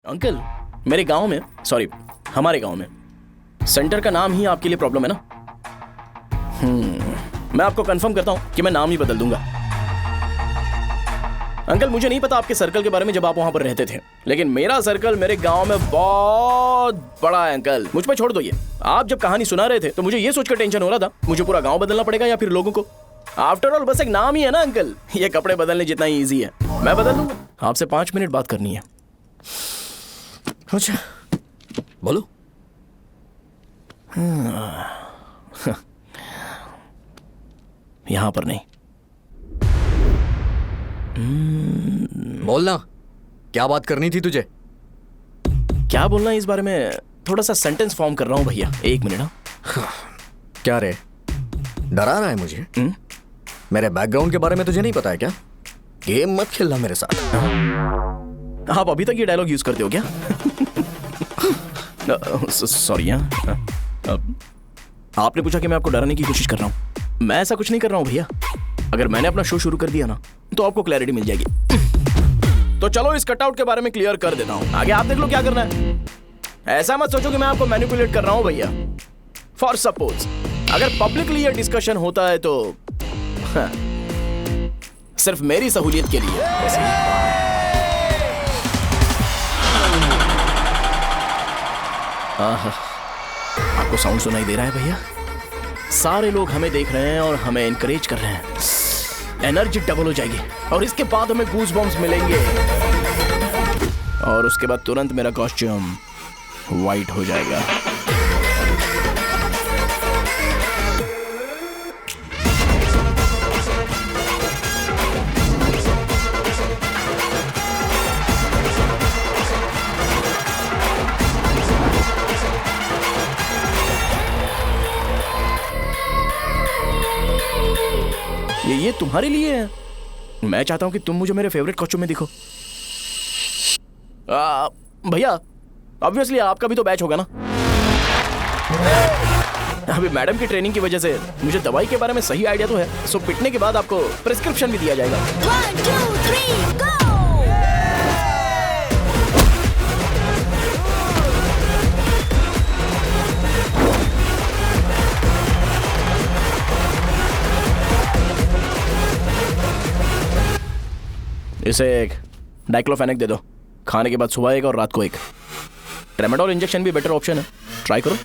Uncle, मेरे गांव में, सॉरी हमारे गांव में सेंटर का नाम ही आपके लिए प्रॉब्लम है ना? मैं आपको कंफर्म करता हूं कि मैं नाम ही बदल दूंगा। अंकल, मुझे नहीं पता आपके सर्कल के बारे में जब आप वहां पर रहते थे, लेकिन मेरा सर्कल मेरे गांव में बहुत बड़ा है। अंकल, मुझ पे छोड़ दो ये। आप जब कहानी सुना रहे थे तो मुझे ये सोचकर टेंशन हो रहा था मुझे पूरा गांव बदलना पड़ेगा या फिर लोगों को। आफ्टर ऑल बस एक नाम ही है ना अंकल, ये कपड़े बदलने जितना ही ईजी है। मैं बदल दूंगा। आपसे 5 मिनट बात करनी है। अच्छा, बोलो। यहां पर नहीं। बोलना, क्या बात करनी थी तुझे? क्या बोलना है इस बारे में? थोड़ा सा सेंटेंस फॉर्म कर रहा हूं भैया, 1 मिनट। क्या रे, डरा रहा है मुझे? मेरे बैकग्राउंड के बारे में तुझे नहीं पता है क्या? गेम मत खेलना मेरे साथ। आप अभी तक ये डायलॉग यूज करते हो क्या? सॉरी। आपने पूछा कि मैं आपको डराने की कोशिश कर रहा हूं। मैं ऐसा कुछ नहीं कर रहा हूं भैया। अगर मैंने अपना शो शुरू कर दिया ना तो आपको क्लैरिटी मिल जाएगी। तो चलो इस कटआउट के बारे में क्लियर कर देता हूं, आगे आप देख लो क्या करना है। ऐसा मत सोचो कि मैं आपको मैनिपुलेट कर रहा हूं भैया। फॉर सपोज अगर पब्लिकली ये डिस्कशन होता है तो सिर्फ मेरी सहूलियत के लिए। आपको साउंड सुनाई दे रहा है भैया? सारे लोग हमें देख रहे हैं और हमें एनकरेज कर रहे हैं। एनर्जी डबल हो जाएगी और इसके बाद हमें गूज बम्स मिलेंगे और उसके बाद तुरंत मेरा कॉस्ट्यूम वाइट हो जाएगा। ये तुम्हारे लिए है। मैं चाहता हूं कि तुम मुझे मेरे फेवरेट कॉस्ट्यूम में दिखो। भैया, ऑब्वियसली आपका भी तो बैच होगा ना। अभी मैडम की ट्रेनिंग की वजह से मुझे दवाई के बारे में सही आइडिया तो है। सो पिटने के बाद आपको प्रिस्क्रिप्शन भी दिया जाएगा। 1 2 3 गो। इसे एक डाइक्लोफेनेक दे दो। खाने के बाद सुबह एक और रात को एक। ट्रेमाडोल इंजेक्शन भी बेटर ऑप्शन है, ट्राई करो।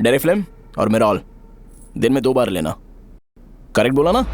डेरिफ्लेम और मेरॉल दिन में 2 बार लेना। करेक्ट बोला ना?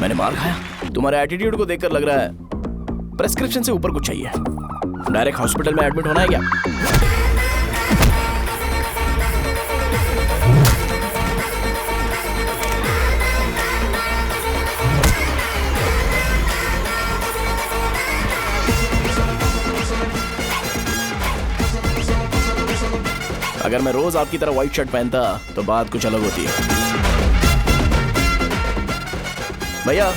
मैंने मार खाया। तुम्हारे एटीट्यूड को देखकर लग रहा है प्रेस्क्रिप्शन से ऊपर कुछ चाहिए। डायरेक्ट हॉस्पिटल में एडमिट होना है क्या? अगर मैं रोज आपकी तरह व्हाइट शर्ट पहनता तो बात कुछ अलग होती है। भैया,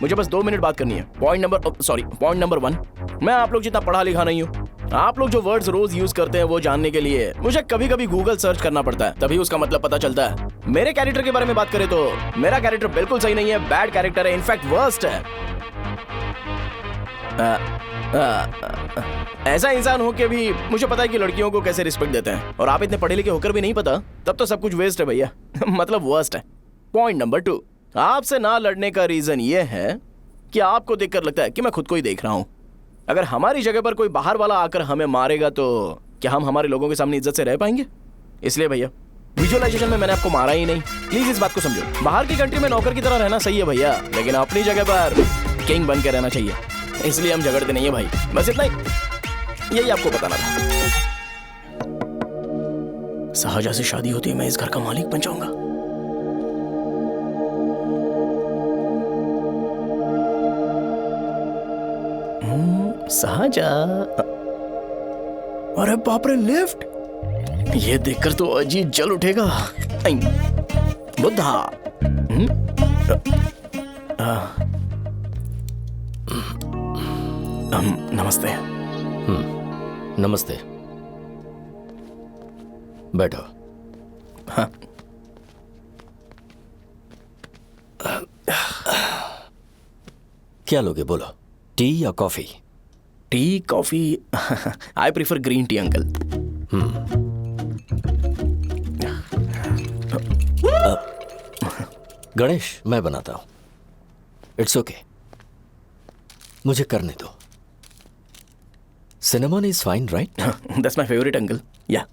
मुझे बस 2 मिनट बात करनी है। पॉइंट नंबर 1, मैं आप लोग जितना पढ़ा लिखा नहीं हूँ। आप लोग जो वर्ड्स रोज यूज करते हैं वो जानने के लिए मुझे कभी कभी गूगल सर्च करना पड़ता है, तभी उसका मतलब पता चलता है। मेरे कैरेक्टर के बारे में बात करें तो मेरा कैरेक्टर बिल्कुल सही नहीं है, बैड कैरेक्टर है, इनफैक्ट वर्स्ट है। ऐसा इंसान हो के भी मुझे पता है कि लड़कियों को कैसे रिस्पेक्ट देते हैं, और आप इतने पढ़े लिखे होकर भी नहीं पता, तब तो सब कुछ वेस्ट है भैया। मतलब वर्स्ट है। पॉइंट नंबर 2, आपसे ना लड़ने का रीजन ये है कि आपको देखकर लगता है कि मैं खुद को ही देख रहा हूं। अगर हमारी जगह पर कोई बाहर वाला आकर हमें मारेगा तो क्या हम हमारे लोगों के सामने इज्जत से रह पाएंगे? इसलिए भैया विजुअलाइजेशन में मैंने आपको मारा ही नहीं, प्लीज इस बात को समझो। बाहर की कंट्री में नौकर की तरह रहना सही है भैया, लेकिन अपनी जगह पर किंग बन के रहना चाहिए। इसलिए हम झगड़ते नहीं है भाई, बस इतना ही, यही आपको बताना था। शाहजहां से शादी होती है, मैं इस घर का मालिक बन जाऊंगा। शाहजहां, अरे बाप रे, लिफ्ट! ये देखकर तो अजीब जल उठेगा। बुद्धा, नमस्ते। नमस्ते, बैठो। हाँ। क्या लोगे बोलो, टी या coffee? T, coffee? I prefer green tea uncle. Ganesh, मैं बनाता हूं। इट्स ओके, मुझे करने दो। Cinnamon is fine, right? That's my favourite uncle. या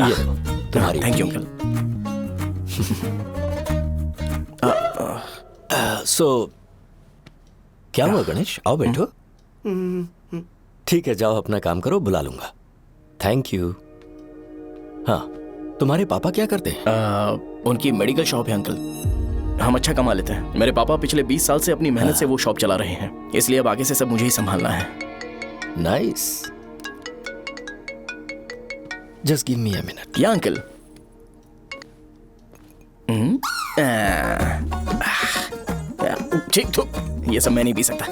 ये तुम्हारी। Thank you uncle. सो क्या हुआ गणेश? आओ बैठो। ठीक है, जाओ अपना काम करो, बुला लूंगा। Thank you. हाँ, तुम्हारे पापा क्या करते हैं? उनकी मेडिकल शॉप है अंकल। हम अच्छा कमा लेते हैं। मेरे पापा पिछले 20 साल से अपनी मेहनत से वो शॉप चला रहे हैं, इसलिए अब आगे से सब मुझे ही संभालना है। Nice, just give me a minute. या अंकल। ठीक, तो ये सब मैं नहीं पी सकता।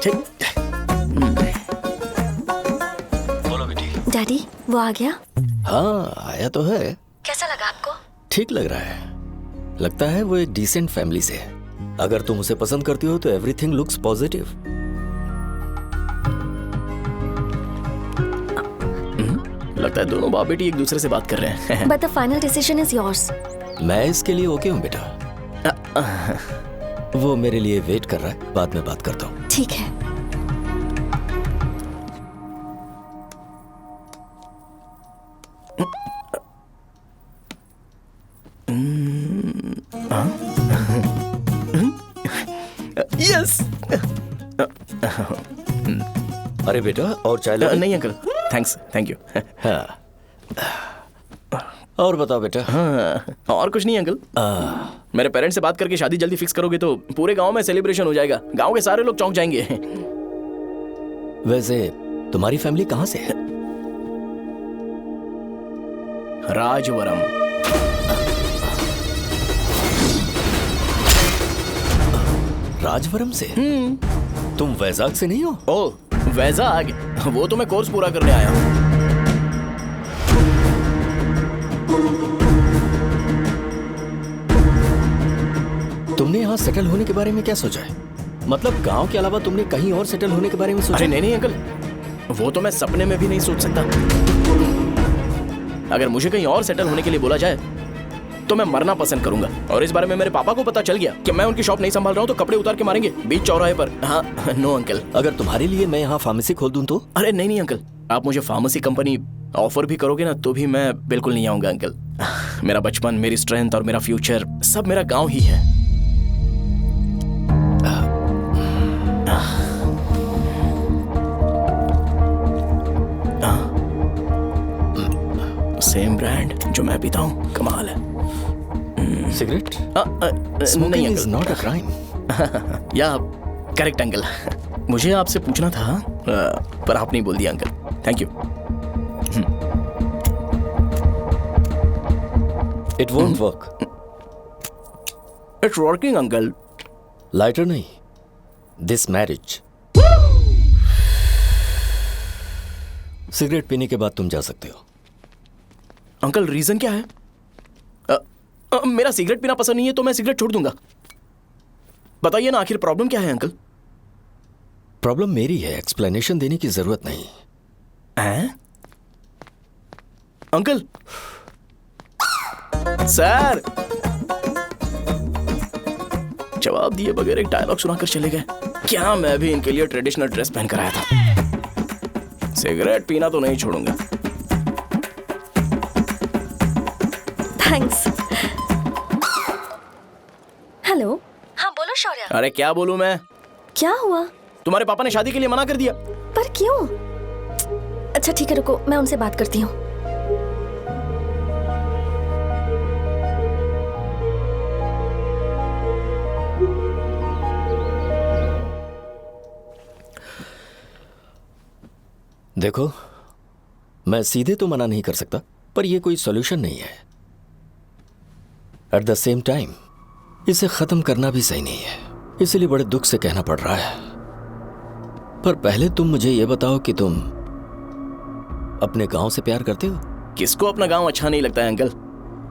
ठीक। बोलो बेटी। डैडी, वो आ गया? हाँ, आया तो है। कैसा लगा आपको? ठीक लग रहा है। लगता है वो एक डिसेंट फैमिली से है। अगर तुम उसे पसंद करती हो तो एवरीथिंग लुक्स पॉजिटिव। लगता है दोनों बाप बेटी एक दूसरे से बात कर रहे हैं। But the final decision is yours. मैं इसके लिए ओके हूँ बेटा। वो मेरे लिए वेट कर रहा है, बाद में बात करता हूँ। ठीक है। यस। अरे बेटा, और चाय लो। नहीं अंकल, थैंक्स, थैंक यू। हाँ। और बताओ बेटा। हाँ, और कुछ नहीं अंकल। मेरे पेरेंट्स से बात करके शादी जल्दी फिक्स करोगे तो पूरे गांव में सेलिब्रेशन हो जाएगा। गांव के सारे लोग चौंक जाएंगे। वैसे तुम्हारी फैमिली कहाँ से है? राजवरम। राजवरम से? तुम वैजाग से नहीं हो? ओ, वैजाग? वो तो मैं कोर्स पूरा करने आया हूँ। तुमने यहाँ सेटल होने के बारे में क्या सोचा है? मतलब गांव के अलावा तुमने कहीं और सेटल होने के बारे में सोचा? अरे नहीं अंकल, वो तो मैं सपने में भी नहीं सोच सकता। अगर मुझे कहीं और सेटल होने के लिए बोला जाए तो मैं मरना पसंद करूंगा। और इस बारे में मेरे पापा को पता चल गया कि मैं उनकी शॉप नहीं संभाल रहा हूँ तो कपड़े उतार के मारेंगे बीच चौराहे पर। हाँ, नो अंकल। अगर तुम्हारे लिए मैं यहाँ फार्मेसी खोल दूं तो? अरे नहीं अंकल, आप मुझे फार्मेसी कंपनी ऑफर भी करोगे ना तो भी मैं बिल्कुल नहीं आऊंगा अंकल। मेरा बचपन, मेरी स्ट्रेंथ और मेरा फ्यूचर सब मेरा गांव ही है। सेम ब्रांड जो मैं पीता हूँ, कमाल है। सिगरेट? नहीं smoking is uncle. Not a crime. या करेक्ट अंकल। मुझे आपसे पूछना था पर आप नहीं बोल दिया uncle. Thank you. It won't work. It's working uncle. Lighter नहीं, दिस मैरिज। सिगरेट पीने के बाद तुम जा सकते हो। अंकल रीजन क्या है? मेरा सिगरेट पीना पसंद नहीं है तो मैं सिगरेट छोड़ दूंगा। बताइए ना, आखिर प्रॉब्लम क्या है अंकल? प्रॉब्लम मेरी है, एक्सप्लेनेशन देने की जरूरत नहीं। हैं? अंकल सर जवाब दिए बगैर एक डायलॉग सुनाकर चले गए। क्या मैं भी इनके लिए ट्रेडिशनल ड्रेस पहन कर आया था। सिगरेट पीना तो नहीं छोड़ूंगा। थैंक्स। हेलो। हाँ बोलो शौर्य। अरे क्या बोलूं मैं? क्या हुआ? तुम्हारे पापा ने शादी के लिए मना कर दिया। पर क्यों? अच्छा ठीक है, रुको मैं उनसे बात करती हूँ। देखो, मैं सीधे तो मना नहीं कर सकता, पर यह कोई सॉल्यूशन नहीं है। एट द सेम टाइम इसे खत्म करना भी सही नहीं है, इसलिए बड़े दुख से कहना पड़ रहा है। पर पहले तुम मुझे यह बताओ कि तुम अपने गांव से प्यार करते हो? किसको अपना गांव अच्छा नहीं लगता है अंकल?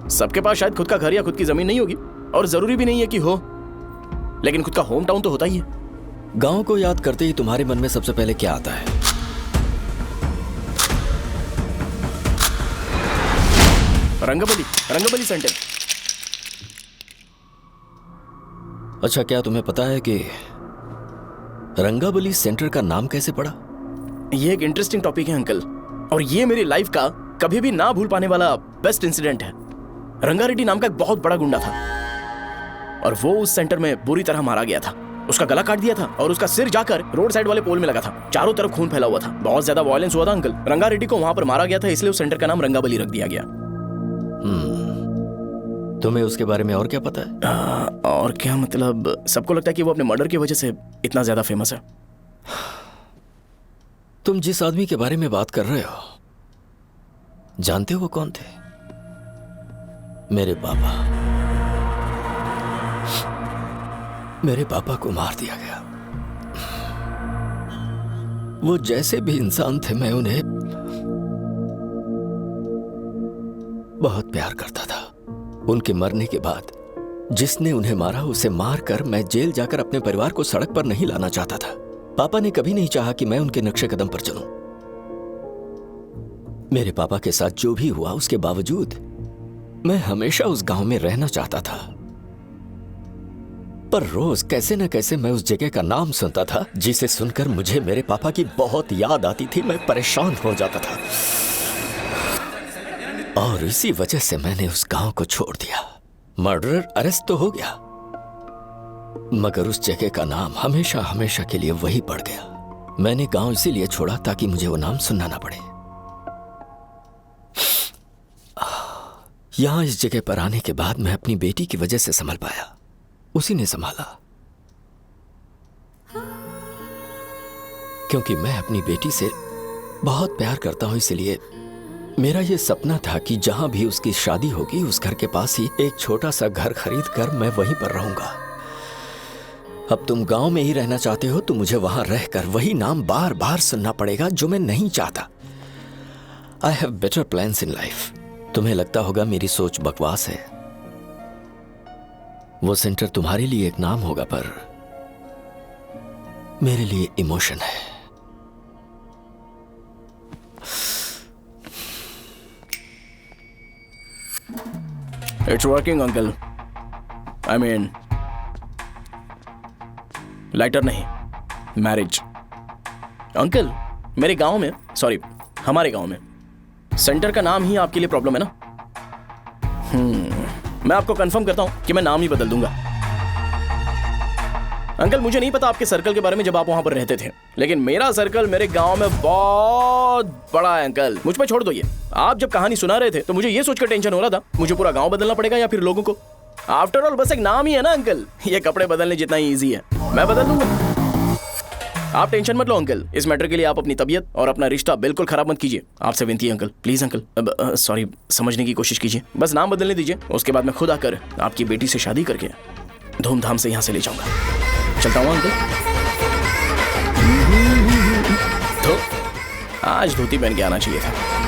सबके पास शायद खुद का घर या खुद की जमीन नहीं होगी, और जरूरी भी नहीं है कि हो, लेकिन खुद का होम टाउन तो होता ही है। गांव को याद करते ही तुम्हारे मन में सबसे पहले क्या आता है? रंगबली सेंटर। अच्छा, क्या तुम्हें पता है कि रंगाबली सेंटर का नाम कैसे पड़ा? ये एक इंटरेस्टिंग टॉपिक है अंकल, और ये मेरी लाइफ का कभी भी ना भूल पाने वाला बेस्ट इंसिडेंट है। रंगारेड्डी नाम का एक बहुत बड़ा गुंडा था, और वो उस सेंटर में बुरी तरह मारा गया था। उसका गला काट दिया था और उसका सिर जाकर रोड साइड वाले पोल में लगा था। चारों तरफ खून फैला हुआ था, बहुत ज्यादा वायलेंस हुआ था अंकल। रंगारेड्डी को वहां पर मारा गया था, इसलिए उस सेंटर का नाम रंगाबली रख दिया गया। तुम्हें उसके बारे में और क्या पता है? और क्या मतलब, सबको लगता है कि वो अपने मर्डर की वजह से इतना ज्यादा फेमस है। तुम जिस आदमी के बारे में बात कर रहे हो, जानते हो वो कौन थे? मेरे पापा। मेरे पापा को मार दिया गया। वो जैसे भी इंसान थे, मैं उन्हें बहुत प्यार करता था। उनके मरने के बाद जिसने उन्हें मारा उसे मारकर मैं जेल जाकर अपने परिवार को सड़क पर नहीं लाना चाहता था। पापा ने कभी नहीं चाहा कि मैं उनके नक्शे कदम पर चलूं। मेरे पापा के साथ जो भी हुआ, उसके बावजूद मैं हमेशा उस गांव में रहना चाहता था। पर रोज कैसे न कैसे मैं उस जगह का नाम सुनता था, जिसे सुनकर मुझे मेरे पापा की बहुत याद आती थी। मैं परेशान हो जाता था, और इसी वजह से मैंने उस गांव को छोड़ दिया। मर्डरर अरेस्ट तो हो गया, मगर उस जगह का नाम हमेशा हमेशा के लिए वही पड़ गया। मैंने गांव इसीलिए छोड़ा ताकि मुझे वो नाम सुनना ना पड़े। यहां इस जगह पर आने के बाद मैं अपनी बेटी की वजह से संभल पाया, उसी ने संभाला। क्योंकि मैं अपनी बेटी से बहुत प्यार करता हूं, इसलिए मेरा यह सपना था कि जहां भी उसकी शादी होगी, उस घर के पास ही एक छोटा सा घर खरीद कर मैं वहीं पर रहूंगा। अब तुम गांव में ही रहना चाहते हो तो मुझे वहां रहकर वही नाम बार बार सुनना पड़ेगा, जो मैं नहीं चाहता। I have better plans in life. तुम्हें लगता होगा मेरी सोच बकवास है। वो सेंटर तुम्हारे लिए एक नाम होगा, पर मेरे लिए इमोशन है। It's working uncle. I mean, lighter नहीं, मैरिज। अंकल, मेरे गांव में, सॉरी हमारे गांव में सेंटर का नाम ही आपके लिए प्रॉब्लम है ना? मैं आपको कंफर्म करता हूं कि मैं नाम ही बदल दूंगा। अंकल, मुझे नहीं पता आपके सर्कल के बारे में जब आप वहां पर रहते थे, लेकिन मेरा सर्कल मेरे गांव में बहुत बड़ा है अंकल। मुझ पे छोड़ दो ये। आप जब कहानी सुना रहे थे तो मुझे ये सोचकर टेंशन हो रहा था, मुझे पूरा गांव बदलना पड़ेगा या फिर लोगों को। आफ्टर ऑल बस एक नाम ही है ना अंकल, ये कपड़े बदलने जितना ही ईजी है। मैं बदल दूंगा। आप टेंशन मत लो अंकल, इस मैटर के लिए आप अपनी तबीयत और अपना रिश्ता बिल्कुल खराब मत कीजिए। आपसे विनती है अंकल, प्लीज अंकल, सॉरी, समझने की कोशिश कीजिए। बस नाम बदलने दीजिए, उसके बाद मैं खुद आकर आपकी बेटी से शादी करके धूमधाम से यहाँ से ले जाऊंगा। चलता हूँ अंकल। तो आज धोती पहन के आना चाहिए था।